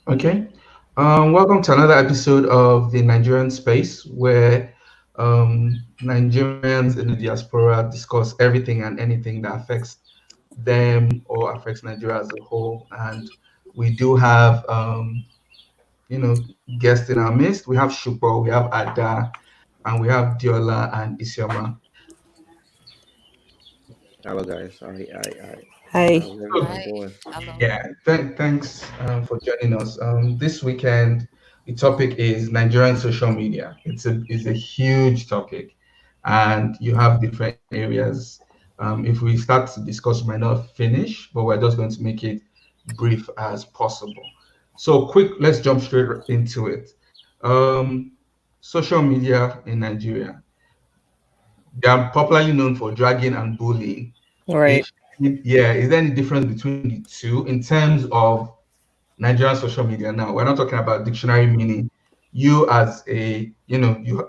Okay. Welcome to another episode of the Nigerian Space, where Nigerians in the diaspora discuss everything and anything that affects them or affects Nigeria as a whole. And we do have, guests in our midst. We have Shupo, we have Ada, and we have Diola and Isioma. Hello, guys. I. Hi. How's So, everyone Hi, doing? hello. yeah, thanks for joining us. This weekend, the topic is Nigerian social media. It's a huge topic, and you have different areas. If we start to discuss, we might not finish, but we're just going to make it brief as possible. So, quick, let's jump straight into it. Um, Social media in Nigeria. They are popularly known for dragging and bullying. Right. If, yeah, is there any difference between the two in terms of Nigerian social media now? We're not talking about dictionary meaning. You as you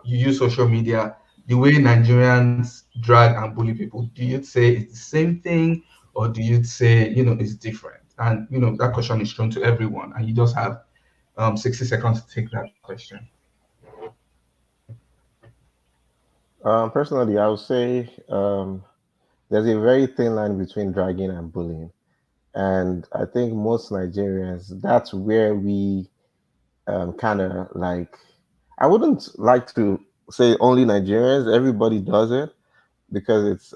use social media, the way Nigerians drag and bully people, do you say it's the same thing or do you say, it's different? And that question is thrown to everyone and you just have 60 seconds to take that question. Personally, I would say there's a very thin line between dragging and bullying, and I think most Nigerians that's where we kind of like. I wouldn't like to say only Nigerians. Everybody does it because it's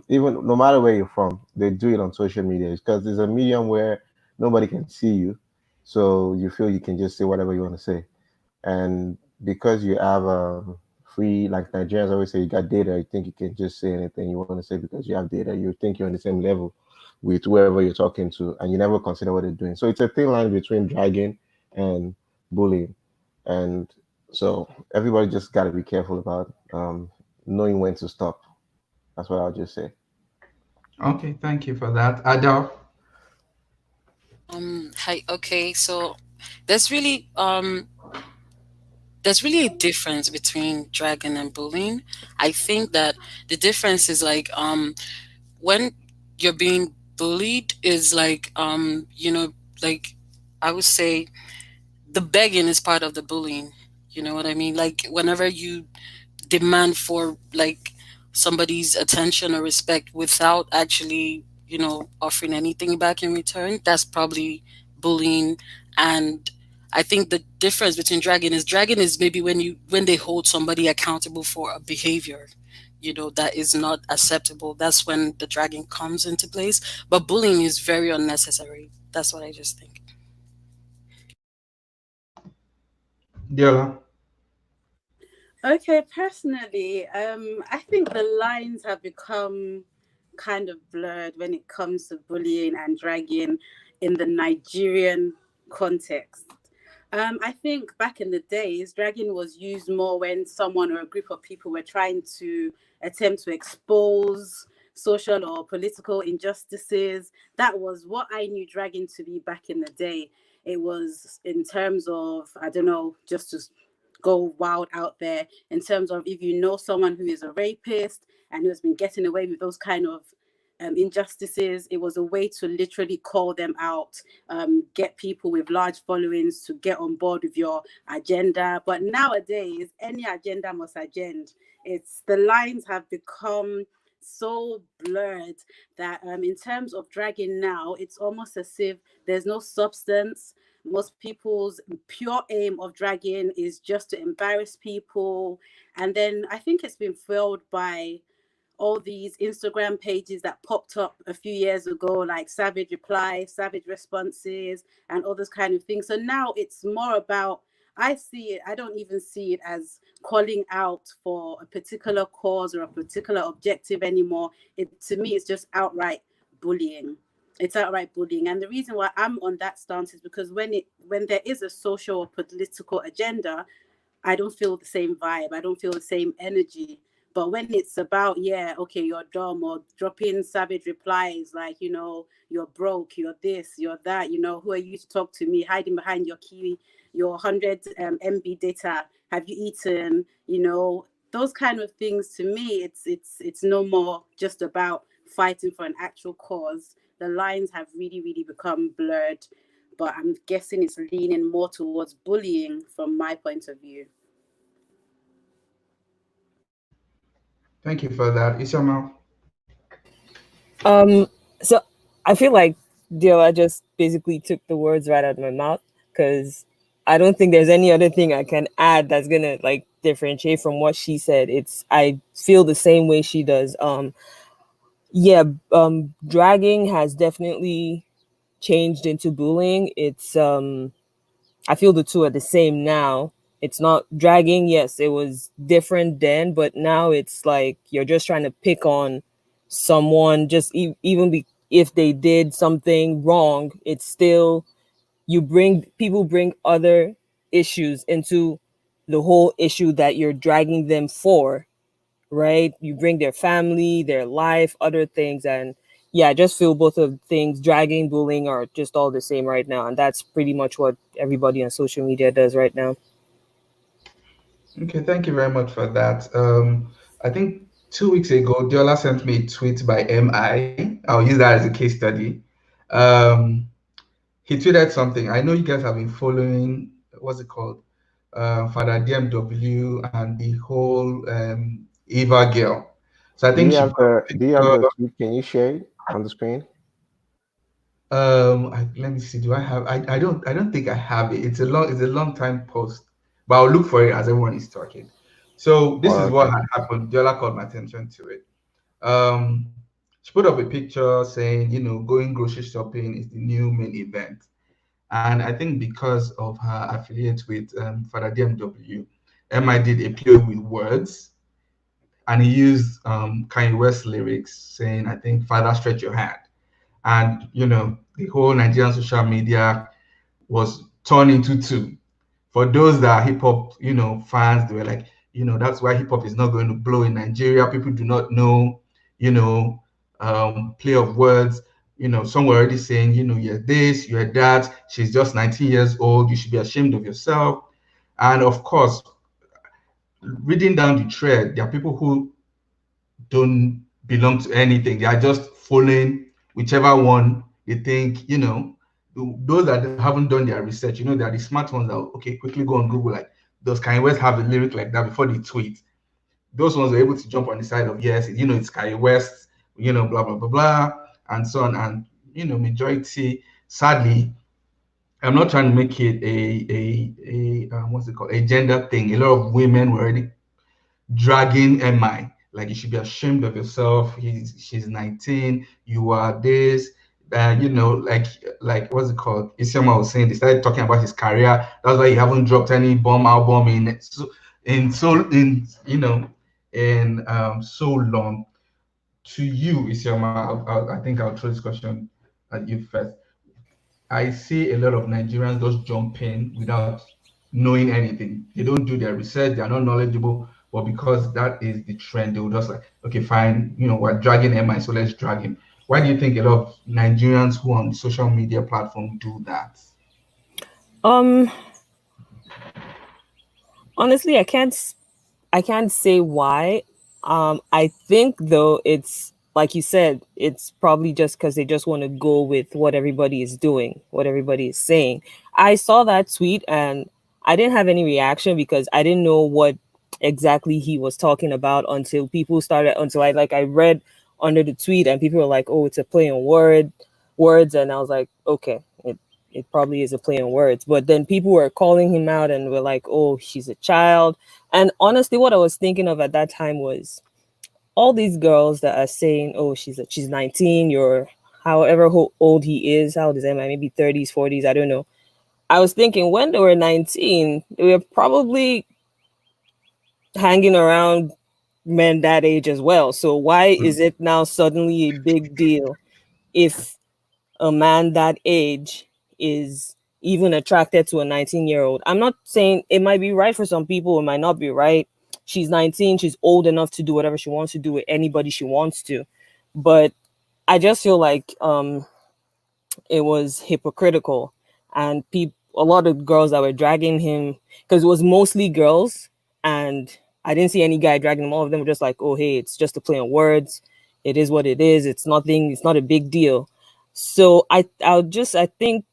even no matter where you're from, they do it on social media because it's a medium where nobody can see you, so you feel you can just say whatever you want to say. And because you have free, like Nigerians always say, you got data, you think you can just say anything you want to say because you have data. You think you're on the same level with whoever you're talking to, and you never consider what they're doing. So it's a thin line between dragging and bullying. And so everybody just got to be careful about knowing when to stop. That's what I'll just say. Okay, thank you for that. Ada. Hi. Okay, so there's really um there's really a difference between dragging and bullying. I think that the difference is like when you're being bullied is like like I would say the begging is part of the bullying. You know what I mean? Like whenever you demand for like somebody's attention or respect without actually offering anything back in return, that's probably bullying. And I think the difference between dragging is maybe when they hold somebody accountable for a behavior that is not acceptable. That's when the dragging comes into place, but bullying is very unnecessary. That's what I just think. Diola. Okay, personally, I think the lines have become kind of blurred when it comes to bullying and dragging in the Nigerian context. I think back in the days, dragging was used more when someone or a group of people were trying to attempt to expose social or political injustices. That was what I knew dragging to be back in the day. It was in terms of, I don't know, just to go wild out there, in terms of if you know someone who is a rapist and who has been getting away with those kind of injustices. It was a way to literally call them out, get people with large followings to get on board with your agenda. But nowadays, any agenda must agenda. It's the lines have become so blurred that in terms of dragging now, it's almost as if there's no substance. Most people's pure aim of dragging is just to embarrass people. And then I think it's been fueled by all these Instagram pages that popped up a few years ago, like Savage Replies, Savage Responses, and all those kind of things. So now it's more about, I see it, I don't even see it as calling out for a particular cause or a particular objective anymore. It, to me, it's just outright bullying. It's outright bullying. And the reason why I'm on that stance is because when there is a social or political agenda, I don't feel the same vibe. I don't feel the same energy. But when it's about, yeah, okay, you're dumb, or dropping savage replies like, you're broke, you're this, you're that, who are you to talk to me, hiding behind your key, your 100 MB data, have you eaten, those kind of things. To me, it's no more just about fighting for an actual cause. The lines have really, really become blurred. but I'm guessing it's leaning more towards bullying from my point of view. Thank you for that. Isama. So I feel like Diola just basically took the words right out of my mouth, because I don't think there's any other thing I can add that's gonna like differentiate from what she said. It's I feel the same way she does. Yeah, dragging has definitely changed into bullying. It's I feel the two are the same now. It's not dragging. Yes, it was different then, but now it's like you're just trying to pick on someone, just if they did something wrong. It's still people bring other issues into the whole issue that you're dragging them for, right? You bring their family, their life, other things, and yeah, I just feel both of things, dragging, bullying, are just all the same right now, and that's pretty much what everybody on social media does right now. Okay, thank you very much for that. I think 2 weeks ago, Diola sent me a tweet by MI. I'll use that as a case study. Um, he tweeted something. I know you guys have been following, what's it called? Father DMW and the whole Eva girl. So I Do think you she have put the a Do you have picture. the tweet? Can you share it on the screen? Let me see. Do I have? I don't think I have it. It's a long time post, but I'll look for it as everyone is talking. So this Oh, is what okay. had happened. Diola called my attention to it. Um, she put up a picture saying, going grocery shopping is the new main event. And I think because of her affiliate with Father DMW, MI did a PO with words, and he used Kanye West lyrics saying, I think, Father, stretch your hand. And, the whole Nigerian social media was torn into two. For those that are hip hop, fans, they were like, that's why hip hop is not going to blow in Nigeria. People do not know, you know, play of words. Some were already saying, you're this, you're that. She's just 19 years old. You should be ashamed of yourself. And of course, reading down the thread, there are people who don't belong to anything. They are just following whichever one they think, those that haven't done their research, they are the smart ones that, okay, quickly go on Google, like, does Kanye West have a lyric like that before they tweet? Those ones were able to jump on the side of, yes, it's Kanye West, blah, blah, blah, blah, and so on. And, majority, sadly, I'm not trying to make it a what's it called, a gender thing. A lot of women were already dragging MI. Like, you should be ashamed of yourself. She's 19. You are this. Like what's it called? Isioma was saying they started talking about his career. That's why he haven't dropped any bomb album in so long. To you, Isioma, I think I'll throw this question at you first. I see a lot of Nigerians just jump in without knowing anything. They don't do their research, they are not knowledgeable, but because that is the trend, they will just like, okay, fine, we're dragging MI, so let's drag him. Why do you think a lot of Nigerians who are on the social media platform do that? Um, Honestly, I can't say why. I think though it's like you said, it's probably just because they just want to go with what everybody is doing, what everybody is saying. I saw that tweet and I didn't have any reaction because I didn't know what exactly he was talking about until I read under the tweet and people were like, "Oh, it's a play on words," and I was like, "Okay, it probably is a play on words." But then people were calling him out and were like, "Oh, she's a child." And honestly, what I was thinking of at that time was all these girls that are saying, "Oh, she's 19, you're however old he is, how old is Emma? Maybe 30s, 40s, I don't know." I was thinking when they were 19, they were probably hanging around men that age as well. So why is it now suddenly a big deal if a man that age is even attracted to a 19-year-old? I'm not saying it might be right for some people, it might not be right. She's 19, she's old enough to do whatever she wants to do with anybody she wants to. But I just feel like it was hypocritical, and a lot of girls that were dragging him, because it was mostly girls, and I didn't see any guy dragging him. All of them were just like, "Oh, hey, it's just a play on words. It is what it is. It's nothing. It's not a big deal." So I think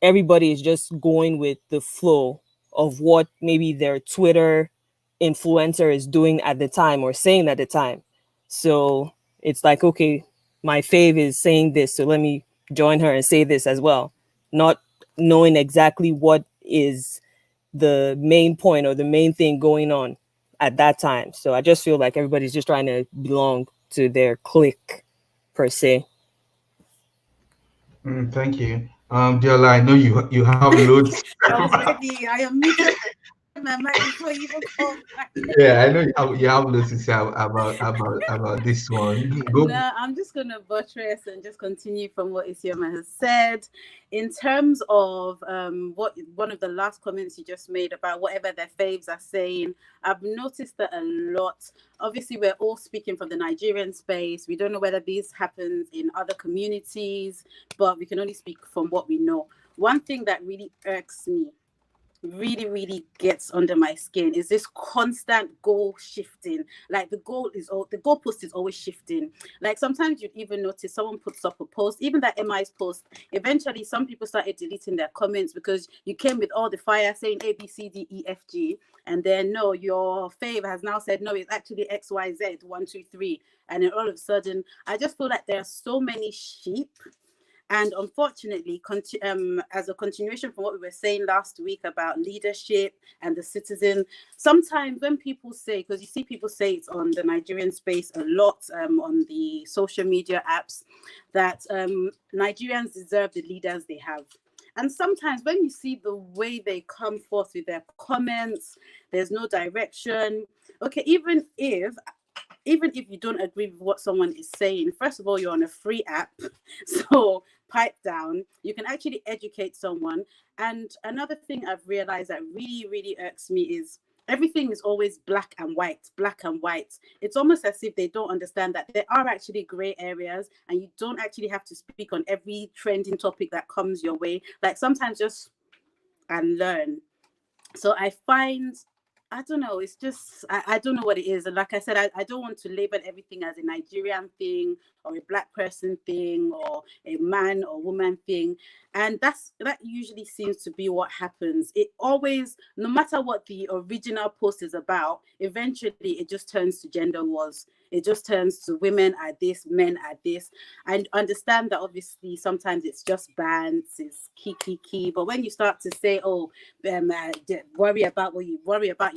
everybody is just going with the flow of what maybe their Twitter influencer is doing at the time or saying at the time. So it's like, okay, my fave is saying this, so let me join her and say this as well, not knowing exactly what is the main point or the main thing going on at that time. So I just feel like everybody's just trying to belong to their clique per se. Thank you. Diola, I know you have loads. I was ready. I unmuted my mic before you even called back. Yeah, I know you have loads to say about this one. Go. No, I'm just gonna buttress and just continue from what Isioma has said. In terms of what one of the last comments you just made about whatever their faves are saying, I've noticed that a lot. Obviously, we're all speaking from the Nigerian space. We don't know whether this happens in other communities, but we can only speak from what we know. One thing that really irks me, really gets under my skin, is this constant goal shifting. Like the goalpost is always shifting. Like sometimes you'd even notice someone puts up a post, even that MI's post, eventually some people started deleting their comments because you came with all the fire saying ABCDEFG, and then no, your fave has now said no, it's actually XYZ 1 2 3, and then all of a sudden I just feel like there are so many sheep. And unfortunately, as a continuation from what we were saying last week about leadership and the citizen, sometimes when people say, because you see people say it on the Nigerian space a lot, on the social media apps, that Nigerians deserve the leaders they have. And sometimes when you see the way they come forth with their comments, there's no direction. Okay, even if you don't agree with what someone is saying, first of all, you're on a free app. So pipe down. You can actually educate someone. And another thing I've realized that really irks me is everything is always black and white, black and white. It's almost as if they don't understand that there are actually gray areas and you don't actually have to speak on every trending topic that comes your way. Like sometimes just and learn. So I find, I don't know, it's just, I don't know what it is. And like I said, I don't want to label everything as a Nigerian thing or a black person thing or a man or woman thing. And that usually seems to be what happens. It always, no matter what the original post is about, eventually it just turns to gender wars. It just turns to women are this, men are this. I understand that obviously sometimes it's just bands, it's key. But when you start to say, oh, worry about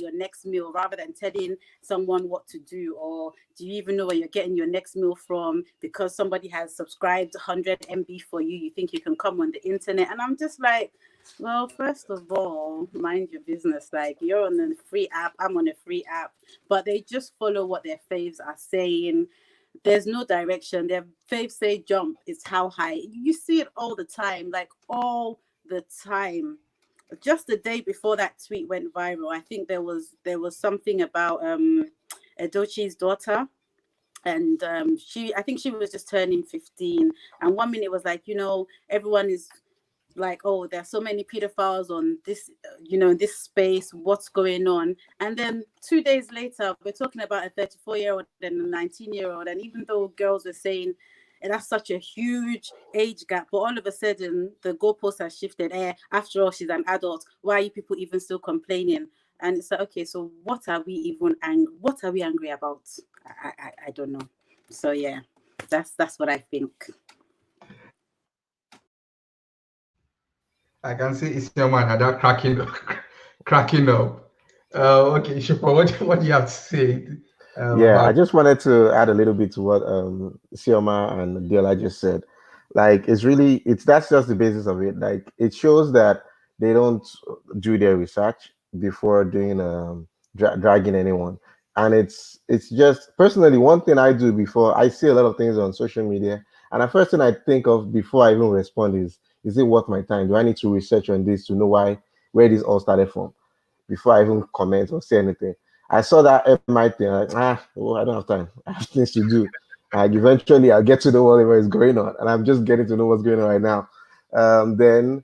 your next meal rather than telling someone what to do, or do you even know where you're getting your next meal from because somebody has subscribed 100 MB for you, you think you can come on the internet. And I'm just like, well, first of all, mind your business. Like, you're on a free app, I'm on a free app, but they just follow what their faves are saying. There's no direction. Their faves say jump, it's how high. You see it all the time, like all the time. Just the day before that tweet went viral, I think there was something about Edochie's daughter, and I think she was just turning 15, and 1 minute it was like, everyone is like, oh, there's so many pedophiles on this, this space, what's going on? And then 2 days later, we're talking about a 34-year-old and a 19-year-old, and even though girls were saying, and that's such a huge age gap, but all of a sudden the goalpost has shifted. After all, she's an adult. Why are you people even still complaining? And it's like, okay, so what are we angry about? I don't know. So yeah, that's what I think. I can see it's your man and that cracking up. Okay, Shupa, what do you have to say Yeah, I about? just wanted to add a little bit to what Sioma and Diola just said. Like, it's that's just the basis of it. Like, it shows that they don't do their research before doing dragging anyone. And it's just personally one thing I do before I see a lot of things on social media, and the first thing I think of before I even respond is it worth my time? Do I need to research on this to know where this all started from before I even comment or say anything? I saw that MI thing, like, oh, I don't have time. I have things to do. Like, eventually I'll get to know whatever is going on. And I'm just getting to know what's going on right now. Then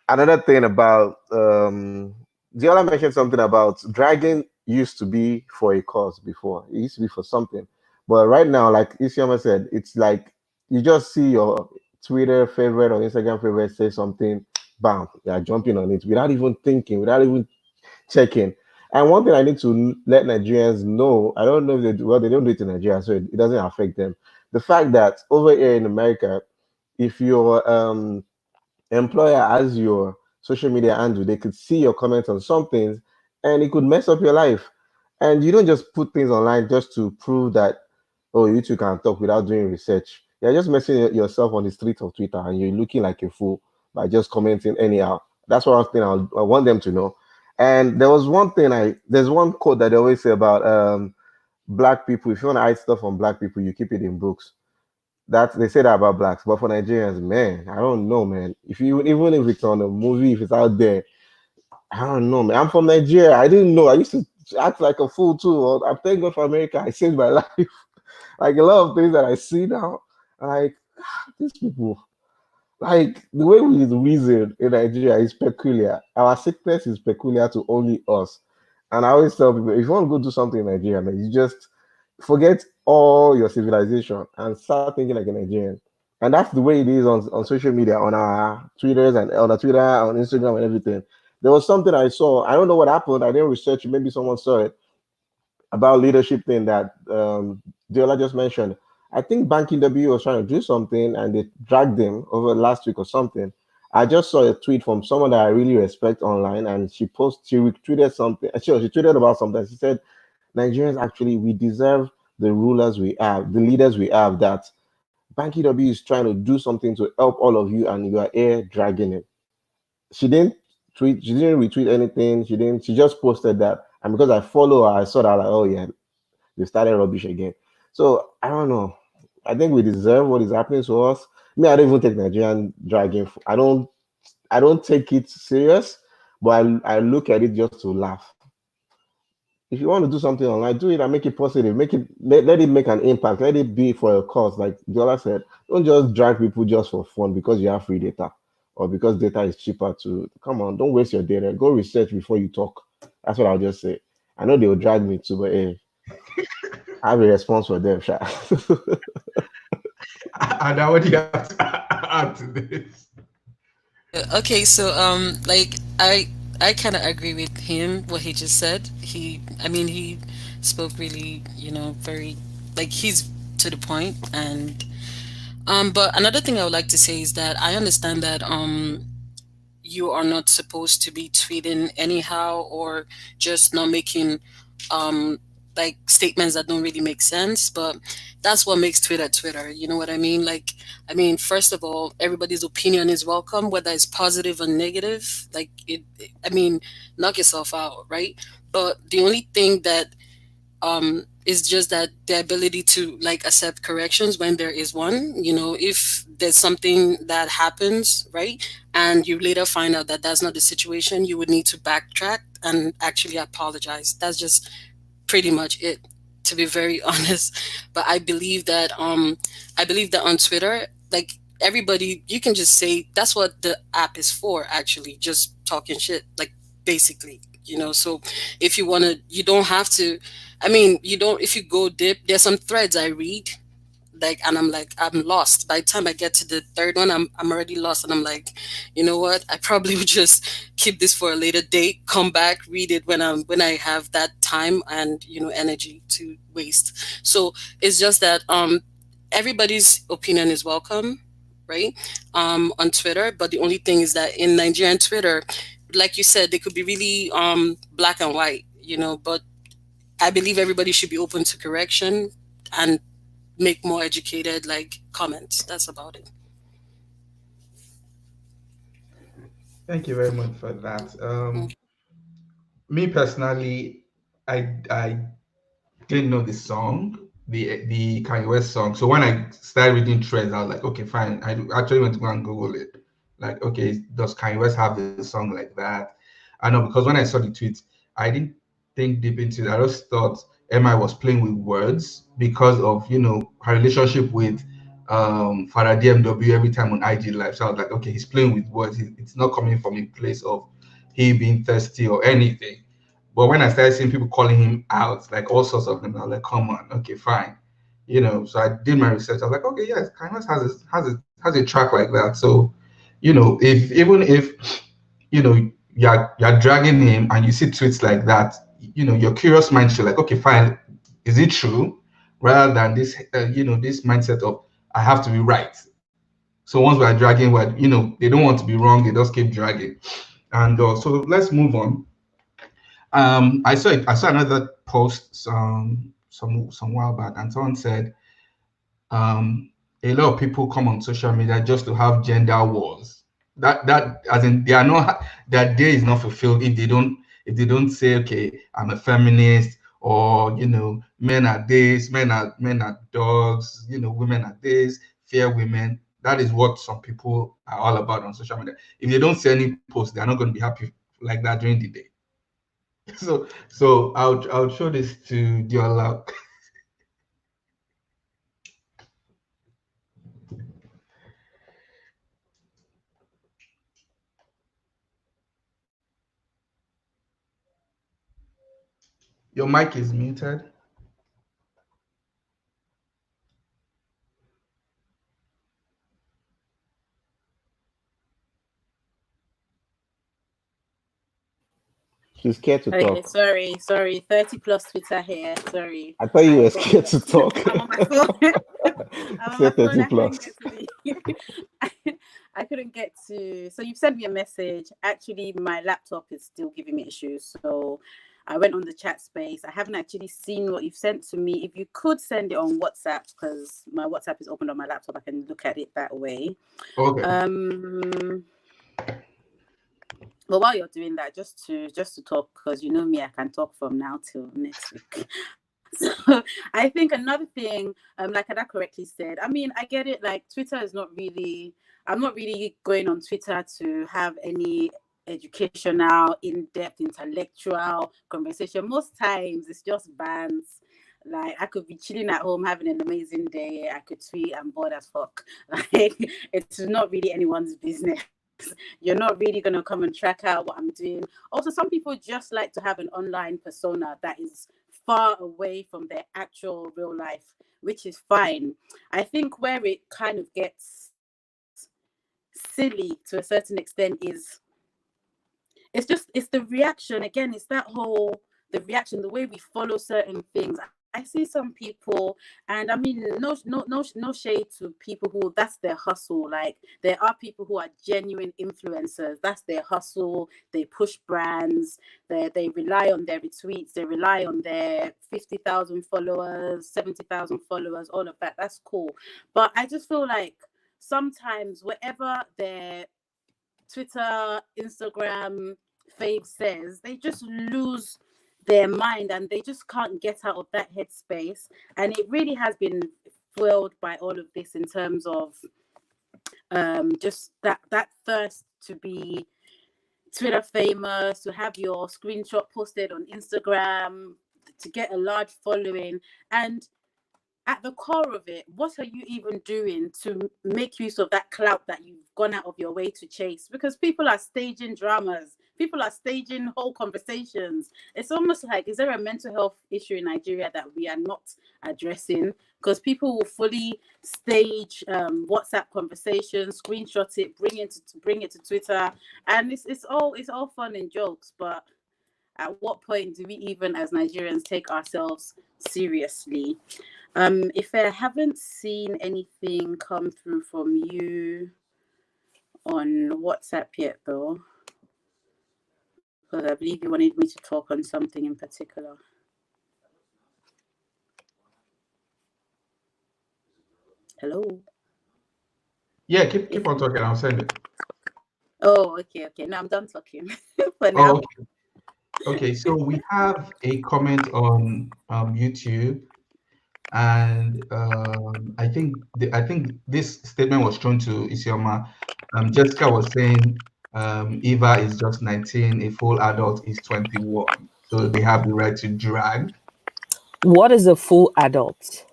another thing about Diola mentioned something about dragging used to be for a cause before. It used to be for something. But right now, like Isioma said, it's like you just see your Twitter favorite or Instagram favorite say something, bam, you are jumping on it without even thinking, without even checking. And one thing I need to let Nigerians know, I don't know if they do, well, they don't do it in Nigeria, so it doesn't affect them. The fact that over here in America, if your employer has your social media handle, they could see your comments on some things and it could mess up your life. And you don't just put things online just to prove that, oh, you two can talk without doing research. You're just messing yourself on the streets of Twitter and you're looking like a fool by just commenting anyhow. That's one thing I want them to know. And there was one thing there's one quote that they always say about black people. If you want to hide stuff on black people, you keep it in books. That they say that about blacks, but for Nigerians, man, I don't know, man. If you even if it's on a movie, if it's out there, I don't know, man. I'm from Nigeria. I didn't know. I used to act like a fool too. I'm thank God for America. I saved my life. Like a lot of things that I see now, like these people, like the way we reason in Nigeria is peculiar. Our sickness is peculiar to only us. And I always tell people, if you want to go do something in Nigeria, man, you just forget all your civilization and start thinking like a Nigerian. And that's the way it is on social media, on our Twitters and on our Twitter, on Instagram and everything. There was something I saw. I don't know what happened. I didn't research it. Maybe someone saw it about leadership thing that Diola just mentioned. I think Banking W was trying to do something and they dragged them over last week or something. I just saw a tweet from someone that I really respect online, and she retweeted something. She tweeted about something. She said, "Nigerians actually we deserve the rulers we have, the leaders we have. That Banky W is trying to do something to help all of you, and you are here dragging it." She didn't tweet. She didn't retweet anything. She didn't. She just posted that, and because I follow her, I saw that like, oh yeah, they started rubbish again. So I don't know. I think we deserve what is happening to us. Me, I don't even take Nigerian dragging. I don't take it serious, but I look at it just to laugh. If you want to do something online, do it and make it positive. Make it let it make an impact. Let it be for a cause. Like Jola said, don't just drag people just for fun because you have free data or because data is cheaper to come on, don't waste your data. Go research before you talk. That's what I'll just say. I know they will drag me too, but hey, I have a response for them, Sha. And now what do you have to add to this? Okay, so like I kind of agree with him what he just said. I mean, he spoke really, very like he's to the point. And but another thing I would like to say is that I understand that you are not supposed to be tweeting anyhow or just not making um like statements that don't really make sense, but that's what makes Twitter Twitter, you know what I mean? Like, I mean, first of all, everybody's opinion is welcome, whether it's positive or negative. Like I mean, knock yourself out, right? But the only thing that is just that the ability to like accept corrections when there is one. If there's something that happens, right, and you later find out that that's not the situation, you would need to backtrack and actually apologize. That's just pretty much it, to be very honest. But I believe that on Twitter, like, everybody, you can just say that's what the app is for, actually, just talking shit, like, basically. So if you want to, you don't have to. I mean, you don't. If you go deep, there's some threads I read, like, and I'm like, I'm lost. By the time I get to the third one, I'm already lost, and I'm like, you know what? I probably would just keep this for a later date. Come back, read it when I have that time and energy to waste. So it's just that everybody's opinion is welcome, right? On Twitter, but the only thing is that in Nigerian Twitter, like you said, they could be really black and white, but I believe everybody should be open to correction and make more educated like comments. That's about it. Thank you very much for that. Mm. Me personally, I didn't know the song, the Kanye West song. So when I started reading threads, I was like, okay, fine. Actually went to go and Google it. Like, okay, does Kanye West have a song like that? I know, because when I saw the tweet, I didn't think deep into it. I just thought MI was playing with words because of her relationship with Father DMW every time on IG Live. So I was like, okay, he's playing with words. It's not coming from a place of he being thirsty or anything. But when I started seeing people calling him out, like all sorts of them, I was like, come on, okay, fine. So I did my research. I was like, okay, yes, Kindness has a track like that. So, if even if you're dragging him and you see tweets like that, your curious mind should like, okay, fine, is it true? Rather than this, this mindset of I have to be right. So once we're dragging, they don't want to be wrong, they just keep dragging. And so let's move on. I saw another post some while back, and someone said um, a lot of people come on social media just to have gender wars. That as in they are not, their day is not fulfilled if they don't say, okay, I'm a feminist, or men are this, men are dogs, women are this, fair women. That is what some people are all about on social media. If they don't see any post, they're not going to be happy like that during the day. So I'll show this to Diola. Your mic is muted. She's scared to Okay, talk. sorry. 30 plus Twitter here. Sorry. I thought you were got scared to talk. I'm on my phone. I'm on Say my phone. 30 I couldn't plus. get to the. I couldn't get to. So you've sent me a message. Actually, my laptop is still giving me issues. So I went on the chat space. I haven't actually seen what you've sent to me. If you could send it on WhatsApp, because my WhatsApp is opened on my laptop, I can look at it that way. Okay. But while you're doing that, just to talk, because you know me, I can talk from now till next week. So I think another thing, like Ada correctly said, I mean, I get it. Like Twitter is not really. I'm not really going on Twitter to have any educational, in-depth, intellectual conversation. Most times, it's just bans. Like I could be chilling at home having an amazing day. I could tweet. I'm bored as fuck. Like it's not really anyone's business. You're not really going to come and track out what I'm doing. Also, some people just like to have an online persona that is far away from their actual real life, which is fine. I think where it kind of gets silly to a certain extent is it's the reaction again. It's that whole the reaction, the way we follow certain things. I see some people, and I mean, no shade to people who that's their hustle. Like there are people who are genuine influencers. That's their hustle. They push brands. They rely on their retweets. They rely on their 50,000 followers, 70,000 followers. All of that. That's cool. But I just feel like sometimes whatever their Twitter, Instagram fave says, they just lose their mind and they just can't get out of that headspace. And it really has been fueled by all of this in terms of just that thirst to be Twitter famous, to have your screenshot posted on Instagram, to get a large following. And at the core of it, what are you even doing to make use of that clout that you've gone out of your way to chase? Because people are staging dramas, people are staging whole conversations. It's almost like, is there a mental health issue in Nigeria that we are not addressing? Because people will fully stage WhatsApp conversations, screenshot it, bring it to Twitter, and it's all fun and jokes, but at what point do we even as Nigerians take ourselves seriously? If I haven't seen anything come through from you on WhatsApp yet, though, because I believe you wanted me to talk on something in particular. Hello? Yeah, keep on talking. I'll send it. Oh, okay. No, I'm done talking for Oh, now. okay. So we have a comment on YouTube, and I think this statement was shown to Isioma. Jessica was saying Eva is just 19, a full adult is 21, so they have the right to drag. What is a full adult?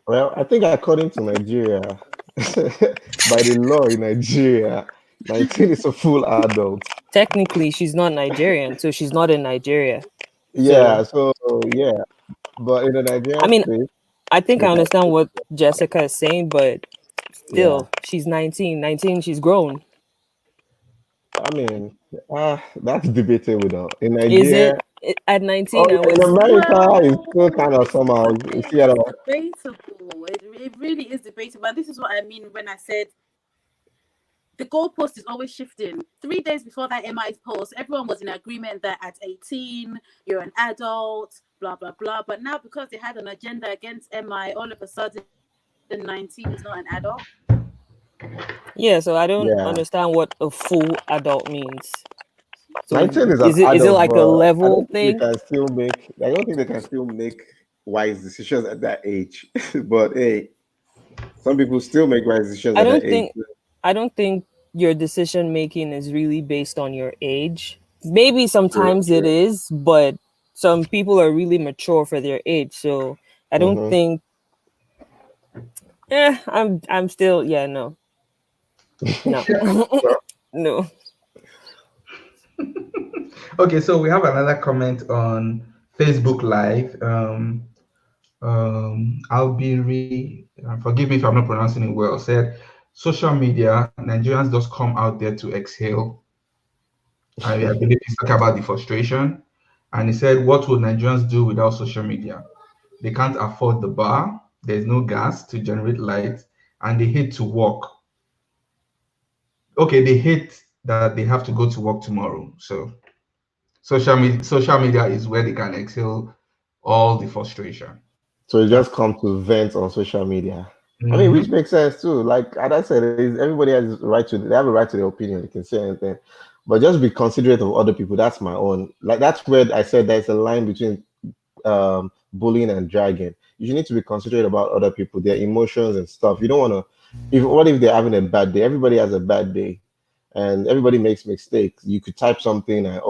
Well, I think according to Nigeria, by the law in Nigeria, 19 is a full adult. Technically, she's not Nigerian, so she's not in Nigeria. Yeah, so yeah. But in the Nigerian I mean, space, I think I Because, understand what Jessica is saying, but yeah, still, she's 19. 19, she's grown. I mean, that's debatable though. In Is Nigeria, it at oh 19? I yeah, in was. America, it's Well, still kind of this is somehow. the You thing. see, It's debatable. It really is debatable. And this is what I mean when I said the goalpost is always shifting. 3 days before that MI post, everyone was in agreement that at 18, you're an adult, blah, blah, blah. But now, because they had an agenda against MI, all of a sudden, 19 is not an adult. Yeah, so I don't yeah, understand what a full adult means. So 19 is an is it adult, like a but I level don't think they thing? can still make. I don't think they can still make wise decisions at that age. But hey, some people still make wise decisions I at that don't age. think I don't think your decision making is really based on your age. Maybe True, sometimes it true. is, but some people are really mature for their age. So I don't Mm-hmm. think I'm still yeah, no. No. Well, No. okay, so we have another comment on Facebook Live. Albiri, forgive me if I'm not pronouncing it well, said social media, Nigerians just come out there to exhale. I believe he's talking about the frustration. And he said, what would Nigerians do without social media? They can't afford the bar, there's no gas to generate light, and they hate to work. Okay, they hate that they have to go to work tomorrow. So social media is where they can exhale all the frustration. So you Uh, just come to vent on social media. I mean, which mhm. makes sense too. Like as I said, everybody has right to they have a right to their opinion. They can say anything, but just be considerate of other people. That's my own. Like that's where I said there's a line between bullying and dragging. You need to be considerate about other people, their emotions and stuff. You don't want to. If what if they're having a bad day? Everybody has a bad day, and everybody makes mistakes. You could type something and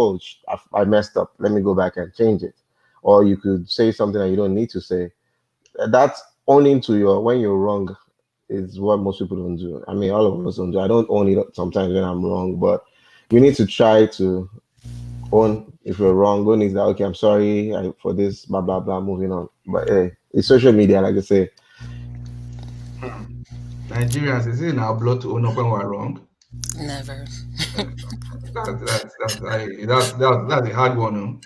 I messed up. Let me go back and change it, or you could say something that you don't need to say. That's owning to your when you're wrong is what most people don't do. I mean, all of us don't do. I don't own it sometimes when I'm wrong, but we need to try to own if we're wrong. Own is that okay? I'm sorry for this. Blah blah blah. Moving on. But hey, it's social media, like I say. Hmm. Nigerians, is it in our blood to own up when we're wrong? Never. Uh, that's a hard one. No?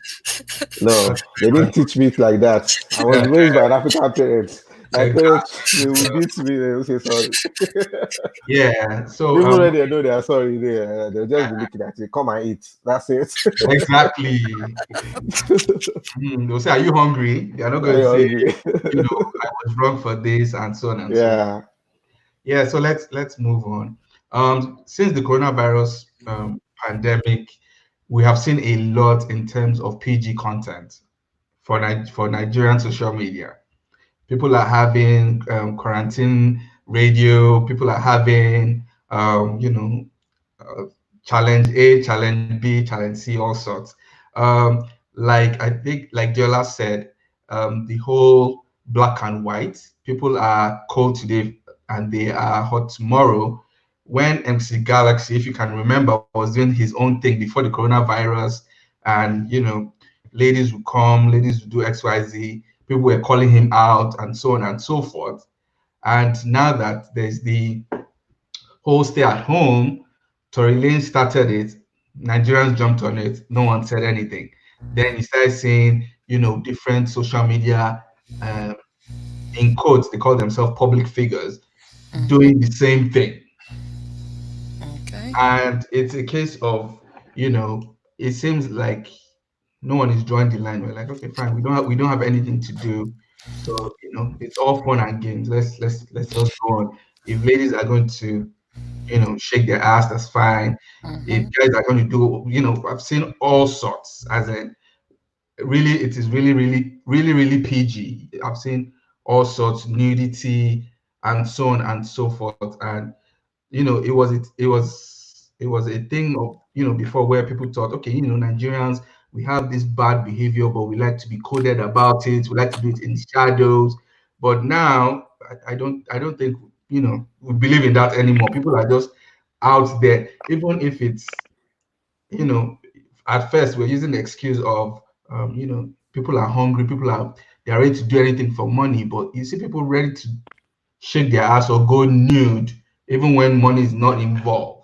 That's No, they a hard didn't teach me it like that. I was one. raised by an African parent. My Exactly. parents, they will beat me. They will say sorry. Yeah. So Even when they know they are sorry, they'll just be looking at you. Come and eat. That's it. exactly. They'll say, "Are you hungry?" They are not Are going to you say, hungry? I was wrong for this and so on and so forth. Yeah. Yeah, so let's move on. Since the coronavirus pandemic, we have seen a lot in terms of PG content for Nigerian social media. People are having quarantine radio. People are having uh, challenge A, challenge B, challenge C, all sorts. Like I think, like Diola said, the whole black and white. People are cold today and they are hot tomorrow. When MC Galaxy, if you can remember, was doing his own thing before the coronavirus, and ladies would come, ladies would do XYZ. People were calling him out, and so on and so forth. And now that there's the whole stay at home, Tory Lane started it. Nigerians jumped on it. No one said anything. Then you start seeing, different social media, um, in quotes, they call themselves public figures, Hmm. doing the same thing. Okay. And it's a case of, it seems like no one is drawing the line. We're like, okay, fine, we don't have anything to do. So, it's all fun and games. Let's just go on. If ladies are going to shake their ass, that's fine. If Hmm. guys are going to do, I've seen all sorts, as in really, it is really, really, really, really PG. I've seen all sorts, nudity and so on and so forth. And it was a thing of before where people thought, okay, Nigerians, we have this bad behavior, but we like to be coded about it. We like to do it in shadows. But now I don't think we believe in that anymore. People are just out there, even if it's at first we're using the excuse of people are hungry, people are they're ready to do anything for money. But you see people ready to shake their ass or go nude even when money is not involved.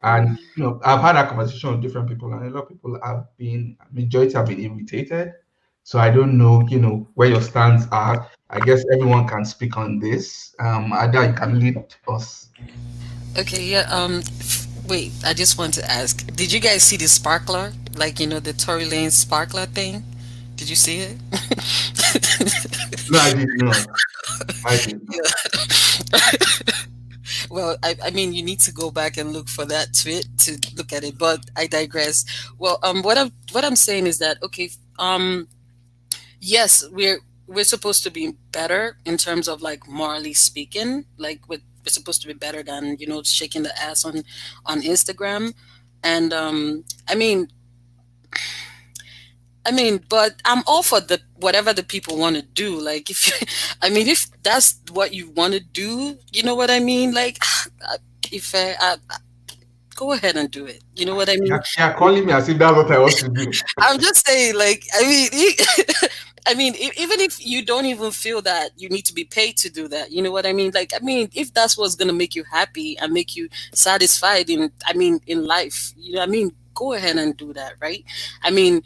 And I've had that conversation with different people, and a lot of people have been, majority have been irritated. So I don't know, where your stands are. I guess everyone can speak on this. Ada, you can lead us. Okay, yeah. Wait, I just want to ask, did you guys see the sparkler? Like, the Tory Lane sparkler thing? Did you see it? No, I did not. I did not. Well, I mean, you need to go back and look for that tweet to look at it. But I digress. Well, what I'm saying is that okay, yes, we're supposed to be better in terms of like morally speaking. Like we're supposed to be better than shaking the ass on Instagram, and but I'm all for the whatever the people want to do. Like if that's what you want to do, you know what I mean. Like if I go ahead and do it. You know what I mean. You're calling me as if that's what I want to do. I'm just saying, like, even if you don't even feel that you need to be paid to do that, you know what I mean? Like, if that's what's gonna make you happy and make you satisfied in life, go ahead and do that, right? I mean,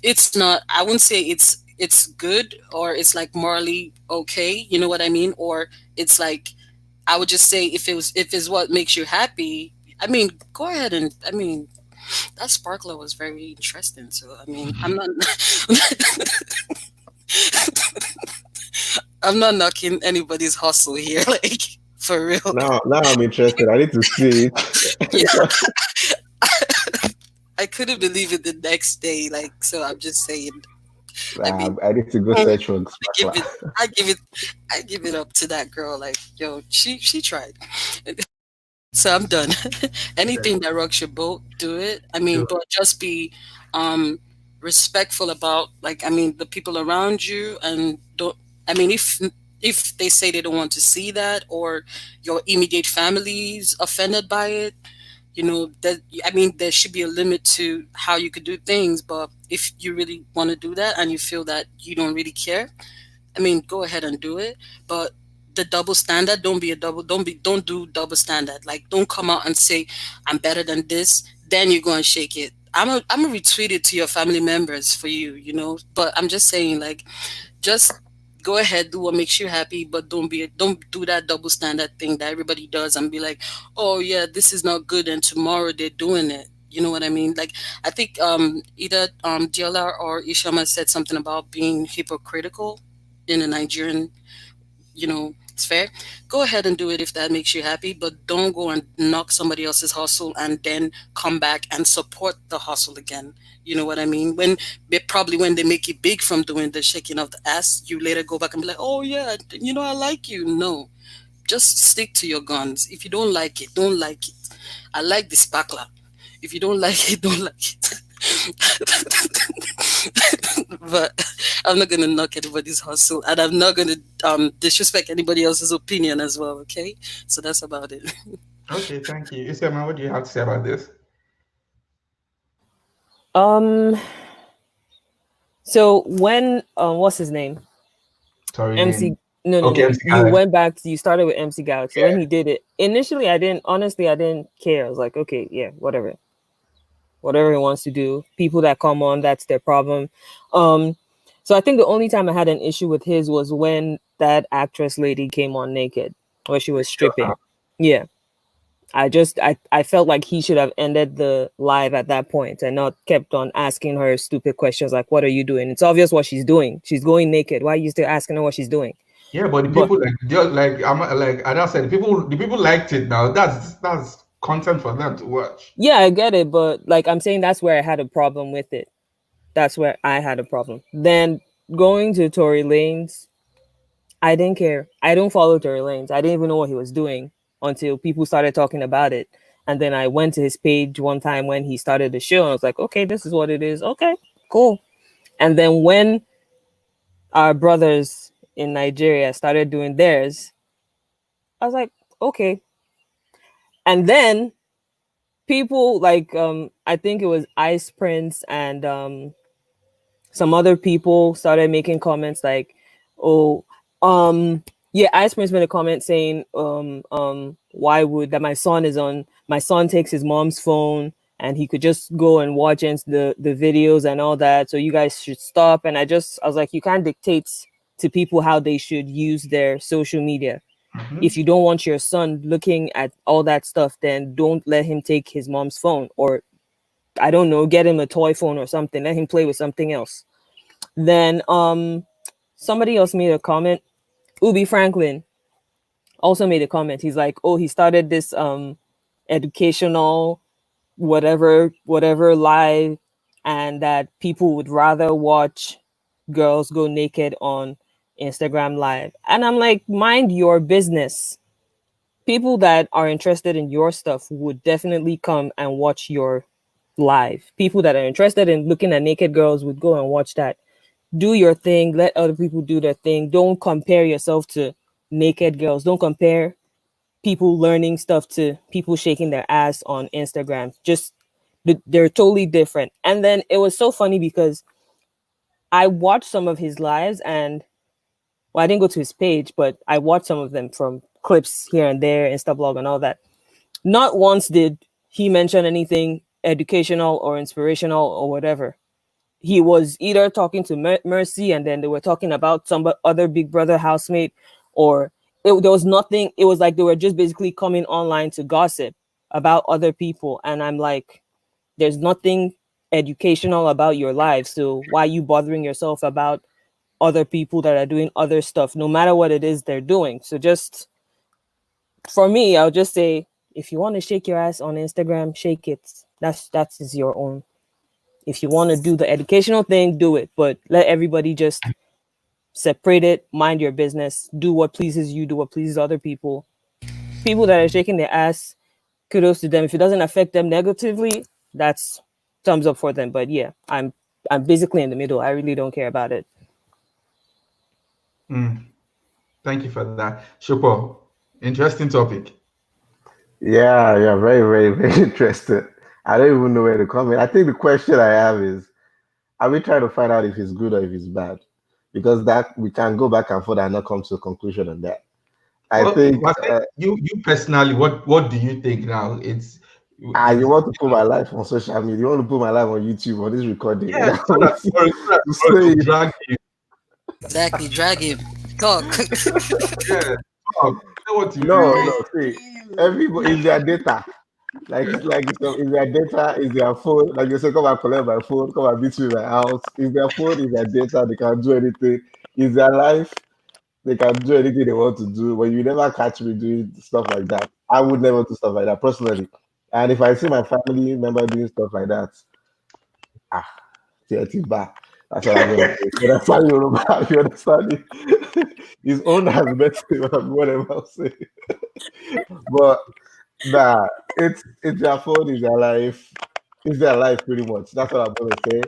it's not. I wouldn't say it's good or it's like morally okay. You know what I mean? Or it's like I would just say if it's what makes you happy. Go ahead and that sparkler was very interesting. So I'm not I'm not knocking anybody's hustle here, like for real. Now I'm interested. I need to see Yeah, it. I couldn't believe it the next day. Like, so I'm just saying. I mean, I need to go I search for give sparkler. it, I give it, I give it up to that girl. Like, yo, she tried. So I'm done. Anything that rocks your boat, do it. Do But just be um respectful about the people around you and don't if they say they don't want to see that or your immediate family's offended by it, that there should be a limit to how you could do things. But if you really want to do that and you feel that you don't really care, go ahead and do it. But the double standard, don't do double standard. Like, don't come out and say, I'm better than this. Then you're going to shake it. I'm a retweet it to your family members for you, But I'm just saying, like, just go ahead, do what makes you happy, but don't do that double standard thing that everybody does and be like, oh yeah, this is not good, and tomorrow they're doing it. You know what I mean? Like, I think either Diola or Ishama said something about being hypocritical in a Nigerian, sphere. Go ahead and do it if that makes you happy, but don't go and knock somebody else's hustle and then come back and support the hustle again. You know what I mean? When they make it big from doing the shaking of the ass, you later go back and be like, oh yeah, I like you. No, just stick to your guns. If you don't like it, don't like it. I like the sparkler. If you don't like it, don't like it. But I'm not gonna knock anybody's hustle, and I'm not gonna disrespect anybody else's opinion as well. Okay, so that's about it. Okay, thank you. Isema, what do you have to say about this? Um. So when what's his name? Tory MC. Lane. No, no, Okay, no. MC You Galaxy. went back. You started with MC Galaxy. Yeah. When he did it, initially, I didn't care. I was like, okay, yeah, whatever he wants to do. People that come on, that's their problem. So I think the only time I had an issue with his was when that actress lady came on naked, where she was stripping. Yeah. I felt like he should have ended the live at that point and not kept on asking her stupid questions like, what are you doing? It's obvious what she's doing. She's going naked. Why are you still asking her what she's doing? Yeah, but the people the people liked it now. That's content for them to watch. Yeah, I get it, but like I'm saying, that's where I had a problem with it. That's where I had a problem. Then going to Tory Lanez, I didn't care. I don't follow Tory Lanez. I didn't even know what he was doing until people started talking about it. And then I went to his page one time when he started the show and I was like, okay, this is what it is. Okay, cool. And then when our brothers in Nigeria started doing theirs, I was like, okay. And then people like I think it was Ice Prince and Some other people started making comments like, "Oh, yeah." Ice Prince made a comment saying, why would that my son takes his mom's phone and he could just go and watch the videos and all that. So you guys should stop." And I was like, you can't dictate to people how they should use their social media. If you don't want your son looking at all that stuff, then don't let him take his mom's phone, or I don't know, get him a toy phone or something. Let him play with something else. Then somebody else made a comment. Ubi Franklin also made a comment. He's like, "Oh, he started this educational whatever live, and that people would rather watch girls go naked on Instagram live." And I'm like, mind your business. People that are interested in your stuff would definitely come and watch your live. People that are interested in looking at naked girls would go and watch that. Do your thing, let other people do their thing. Don't compare yourself to naked girls. Don't compare people learning stuff to people shaking their ass on Instagram. Just they're totally different. And then it was so funny because I watched some of his lives, and well, I didn't go to his page, but I watched some of them from clips here and there, Instablog and all that. Not once did he mention anything educational or inspirational or whatever. He was either talking to Mercy, and then they were talking about some other Big Brother housemate, or there was nothing. It was like they were just basically coming online to gossip about other people. And I'm like, there's nothing educational about your life. So why are you bothering yourself about other people that are doing other stuff, no matter what it is they're doing? So just for me, I'll just say, if you want to shake your ass on Instagram, shake it. That is your own. If you want to do the educational thing, do it. But let everybody just separate it, mind your business, do what pleases you, do what pleases other people. People that are shaking their ass, kudos to them. If it doesn't affect them negatively, that's thumbs up for them. But yeah, I'm basically in the middle. I really don't care about it. Thank you for that. Shupo, interesting topic. Yeah, very, very, very interested. I don't even know where to comment. I think the question I have is, are we trying to find out if it's good or if it's bad? Because that we can go back and forth and not come to a conclusion on that. I Well, think I think you personally, what do you think now? you Is want to put my life on social media, you want to put my life on YouTube on this recording. yeah, That's what so that to tomorrow say. to drag you. Exactly. Drag him. Talk. Yeah, talk. Say what you No, really. no, see, everybody is their data. Like is their data, is their phone. Like they say, come and collect my phone, come and beat me in my house. Is their phone, is their data, they can do anything. Is their life, they can do anything they want to do. But you never catch me doing stuff like that. I would never do stuff like that personally. And if I see my family member doing stuff like that, ah, it's back. That's what I'm gonna say. So that's how you know, you understand it. His own has better whatever I'll say. But nah, it's their phone, it's their life pretty much. That's what I'm gonna say.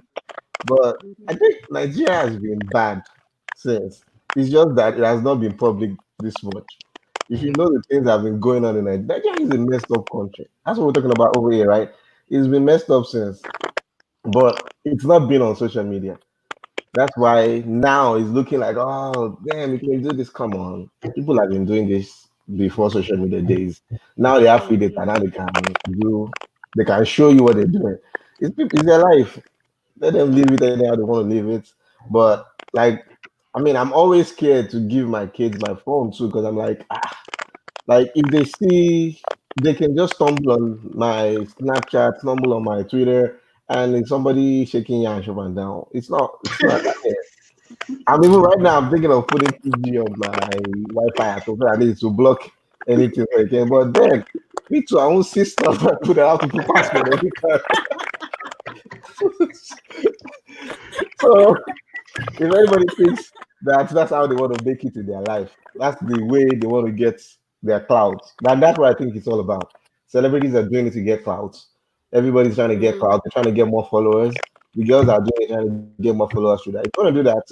But I think Nigeria has been bad since. It's just that it has not been public this much. If you know the things that have been going on in Nigeria, Nigeria is a messed up country. That's what we're talking about over here, right? It's been messed up since, but it's not been on social media. That's why now it's looking like, oh, damn, we can do this. Come on. People have been doing this before social media days. Now they have free data. Now they can show you what they're doing. It's their life. Let them live it anyhow they want to live it. But like, I mean, I'm always scared to give my kids my phone too, because I'm like if they see, they can just stumble on my Snapchat, stumble on my Twitter, and it's somebody shaking your hand up and down. It's not that. I'm even right now. I'm thinking of putting PG on my Wi-Fi at home, so at least to block anything again. But then, me too. I won't see stuff. I put out to put password every time. So if anybody thinks that that's how they want to make it in their life, that's the way they want to get their clouds. And that's what I think it's all about. Celebrities are doing it to get clouds. Everybody's trying to get clouds. They're trying to get more followers. The girls are doing it trying to get more followers through that. If you want to do that,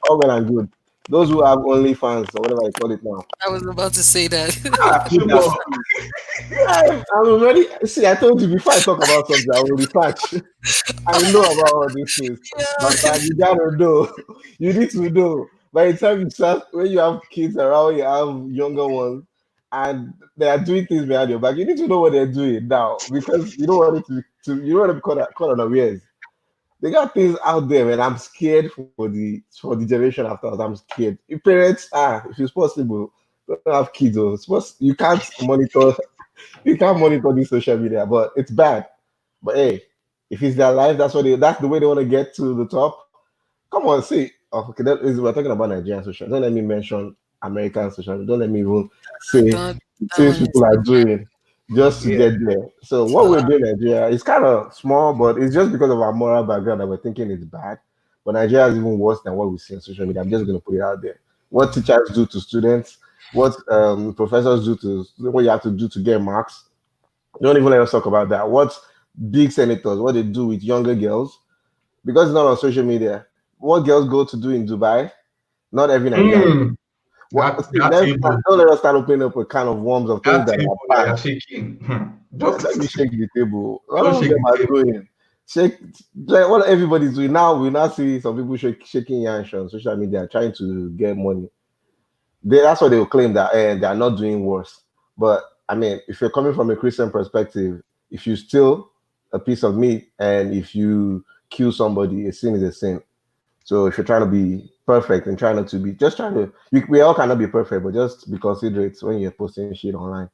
all well and good. Those who have OnlyFans or whatever I call it now. I was about to say that. Ah, Put that Shubo. thing. Yeah, I'm already. See, I told you before I talk about something, I will research. I know about all these things. But Yeah. you gotta know. You need to know. By the time you start, when you have kids around, you have younger ones, and they are doing things behind your back. You need to know what they're doing now because you don't want it you don't want to be caught unawares. They got things out there, and I'm scared for the generation after us. I'm scared. If parents if it's possible, don't have kids. Or you can't monitor this social media, but it's bad. But hey, if it's their life, that's the way they want to get to the top. Come on, see. Oh, okay, we're talking about Nigerian social. Don't let me mention American social. Don't let me even say Don't, things people are yeah. doing just to Yeah. get there. So what we're doing in Nigeria is kind of small, but it's just because of our moral background that we're thinking it's bad. But Nigeria is even worse than what we see on social media. I'm just going to put it out there. What teachers do to students, what professors do to what you have to do to get marks. Don't even let us talk about that. What big senators, what they do with younger girls, because it's not on social media. What girls go to do in Dubai, not every Nigerian. Mm, What that see, that table, don't let us start opening up a can of worms of things that that table are that bad. you're shaking. Let me Just shake the table. What don't all of shake them the are table. doing. Shake like what everybody's doing now. We now see some people shaking yansh on social media trying to get money. That's what they will claim that they are not doing worse. But I mean, if you're coming from a Christian perspective, if you steal a piece of meat and if you kill somebody, a sin is a sin. So if you're trying to be perfect and trying not to be, just trying to, we all cannot be perfect, but just be considerate when you're posting shit online.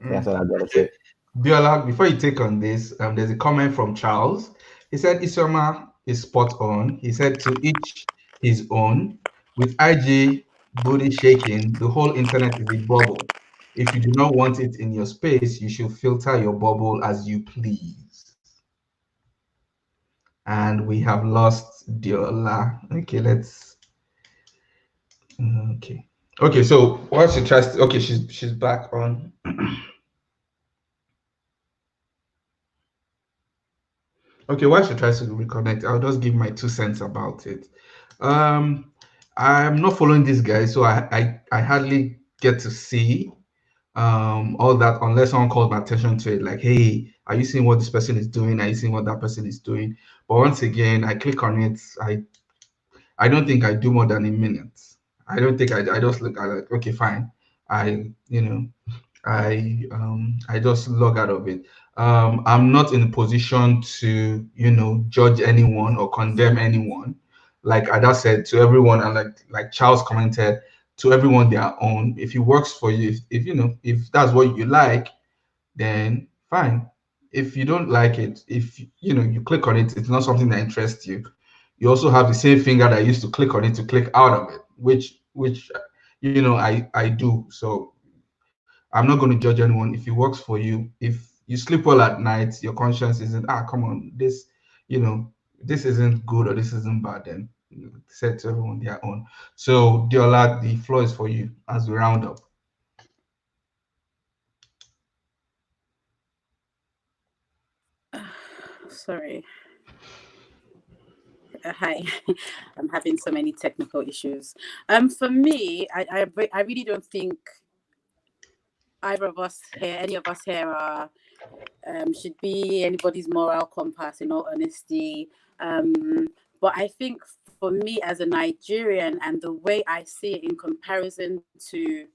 That's what I gotta say. Okay. Biola, before you take on this, there's a comment from Charles. He said Isoma is spot on. He said to each his own. With IG booty shaking, the whole internet is a bubble. If you do not want it in your space, you should filter your bubble as you please. And we have lost Diola. Okay, let's. Okay. Okay, so what she tries to. Okay, she's back on. Okay, while she tries to reconnect, I'll just give my 2 cents about it. Um, I'm not following this guy, so I hardly get to see all that unless someone calls my attention to it. Like, hey, are you seeing what this person is doing? Are you seeing what that person is doing? But once again, I click on it. I don't think I do more than a minute. I don't think I just look at like, okay, fine. I I just log out of it. I'm not in a position to judge anyone or condemn anyone. Like Ada said, to everyone, and like Charles commented, to everyone their own. If it works for you, if if that's what you like, then fine. If you don't like it, if you click on it, it's not something that interests you. You also have the same finger that used to click on it to click out of it, which I do. So I'm not going to judge anyone. If it works for you, if you sleep well at night, your conscience isn't, come on, you know, this isn't good or this isn't bad, then set to everyone their own. So, Diola, the floor is for you as we round up. Sorry. Hi. I'm having so many technical issues. For me, I really don't think either of us here, any of us here, are should be anybody's moral compass. In all honesty, but I think for me as a Nigerian and the way I see it in comparison to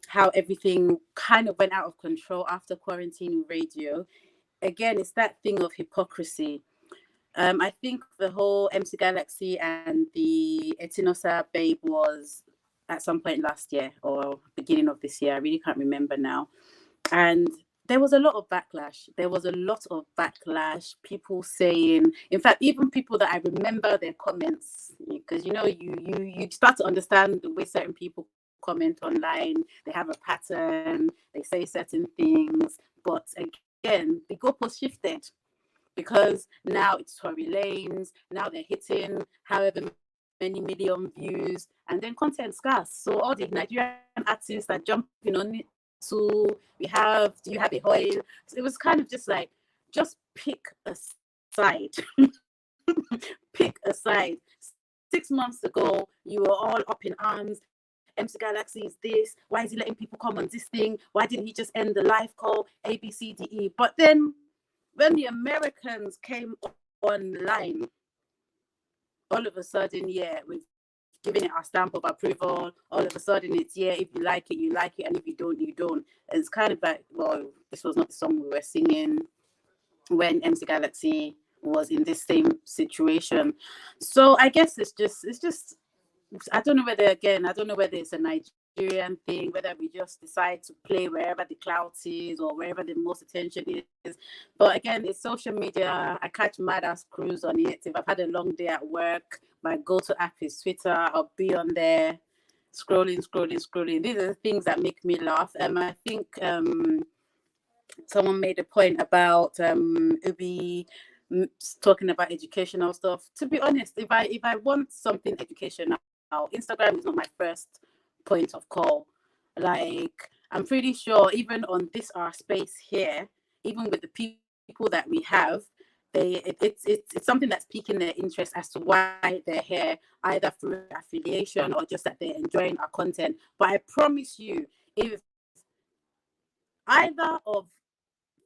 how everything kind of went out of control after quarantine radio, again, it's that thing of hypocrisy. I think the whole MC Galaxy and the Etinosa Babe was at some point last year or beginning of this year. I really can't remember now. And there was a lot of backlash. There was a lot of backlash. People saying, in fact, even people that I remember their comments, because you start to understand the way certain people comment online. They have a pattern. They say certain things, but again, the goalpost shifted because now it's Tory Lanes, now they're hitting however many million views, and then content scarce. So all the Nigerian artists are jumping on it too. Do you have a oil? So it was kind of just like, just pick a side. Pick a side. So 6 months ago, you were all up in arms. MC Galaxy is this. Why is he letting people come on this thing? Why didn't he just end the live call? A, B, C, D, E. But then when the Americans came online, all of a sudden, yeah, we've given it our stamp of approval. All of a sudden, it's, yeah, if you like it, you like it. And if you don't, you don't. It's kind of like, well, this was not the song we were singing when MC Galaxy was in this same situation. So I guess it's just, I don't know whether it's a Nigerian thing, whether we just decide to play wherever the clout is or wherever the most attention is. But again, it's social media. I catch mad ass crews on it. If I've had a long day at work, my go-to app is Twitter. I'll be on there scrolling. These are the things that make me laugh. I think someone made a point about Ubi talking about educational stuff. To be honest, if I want something educational, Instagram is not my first point of call. Like, I'm pretty sure even on this our space here, even with the people that we have, it's something that's piquing their interest as to why they're here, either through affiliation or just that they're enjoying our content. But I promise you, if either of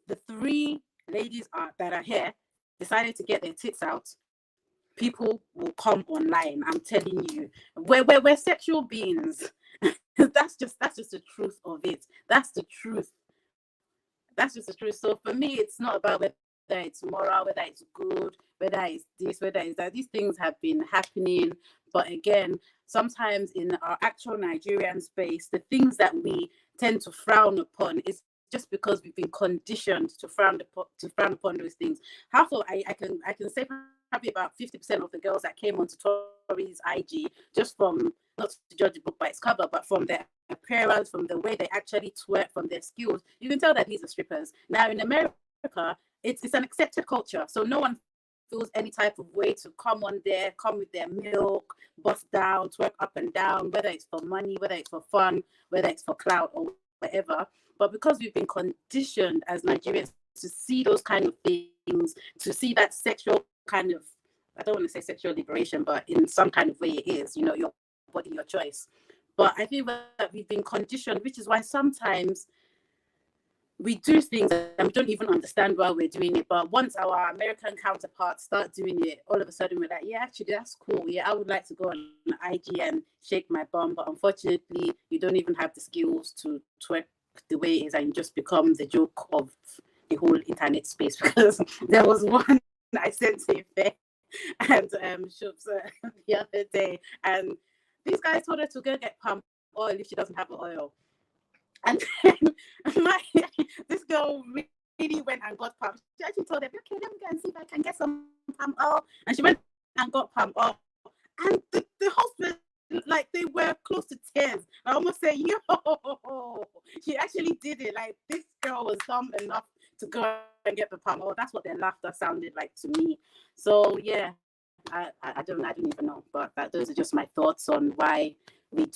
the three ladies that are here decided to get their tits out, people will come online. I'm telling you, we're sexual beings. that's just the truth of it. That's the truth. So for me, it's not about whether it's moral, whether it's good, whether it's this, whether it's that. These things have been happening, but again, sometimes in our actual Nigerian space, the things that we tend to frown upon is just because we've been conditioned to frown upon those things. I can say probably about 50% of the girls that came onto Tori's IG, just from, not to judge the book by its cover, but from their appearance, from the way they actually twerk, from their skills, you can tell that these are strippers. Now in America, it's an accepted culture, so no one feels any type of way to come on there, come with their milk, bust down, twerk up and down, whether it's for money, whether it's for fun, whether it's for clout or whatever. But because we've been conditioned as Nigerians to see those kind of things, to see that sexual kind of, I don't want to say sexual liberation, but in some kind of way it is, your body, your choice. But I feel that we've been conditioned, which is why sometimes we do things and we don't even understand why we're doing it. But once our American counterparts start doing it, all of a sudden we're like, yeah, actually, that's cool. Yeah, I would like to go on IG and shake my bum. But unfortunately, you don't even have the skills to twerk the way it is, and you just become the joke of the whole internet space. Because there was one I sent to Ife and Shubs the other day, and these guys told her to go get palm oil if she doesn't have the oil. And then this girl really went and got palm. She actually told them, okay, let me go and see if I can get some palm oil. And she went and got palm oil. And the husband, like, they were close to tears. I almost said, yo, she actually did it. Like, this girl was dumb enough to go and get the palm oil. That's what their laughter sounded like to me. So yeah, I don't even know. But those are just my thoughts on why we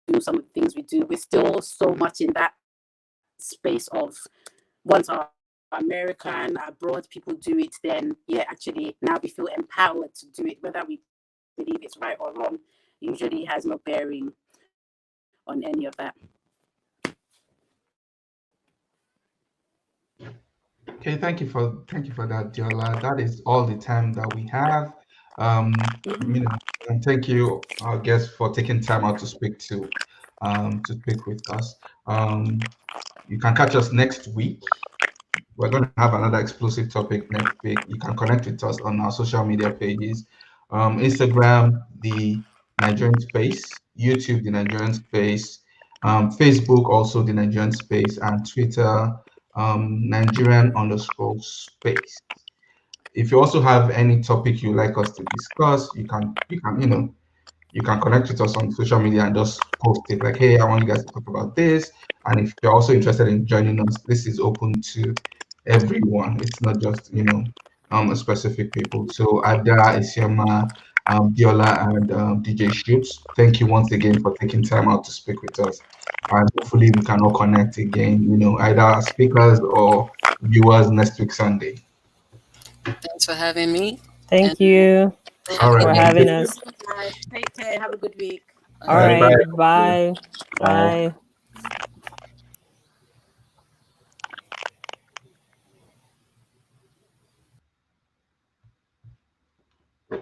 do some of the things we do. We're still so much in that space of, once our American, abroad people do it, then yeah, actually now we feel empowered to do it, whether we believe it's right or wrong. Usually has no bearing on any of that. Okay, thank you for that, Diola. That is all the time that we have. And thank you, our guests, for taking time out to speak with us. You can catch us next week. We're going to have another explosive topic next week. You can connect with us on our social media pages. Instagram, the Nigerian Space, YouTube, the Nigerian Space, Facebook, also the Nigerian Space, and Twitter, Nigerian_space. If you also have any topic you'd like us to discuss, you can connect with us on social media and just post it like, hey, I want you guys to talk about this. And if you're also interested in joining us, this is open to everyone. It's not just specific people. So Ada, Isioma, Diola, and DJ Shoots, thank you once again for taking time out to speak with us. And hopefully we can all connect again, either speakers or viewers next week Sunday. Thanks for having me. Thank you. All for right. having Thank you. us. Guys, take care. Have a good week. All All All right. right. right. Bye. You. Bye. Bye. Bye.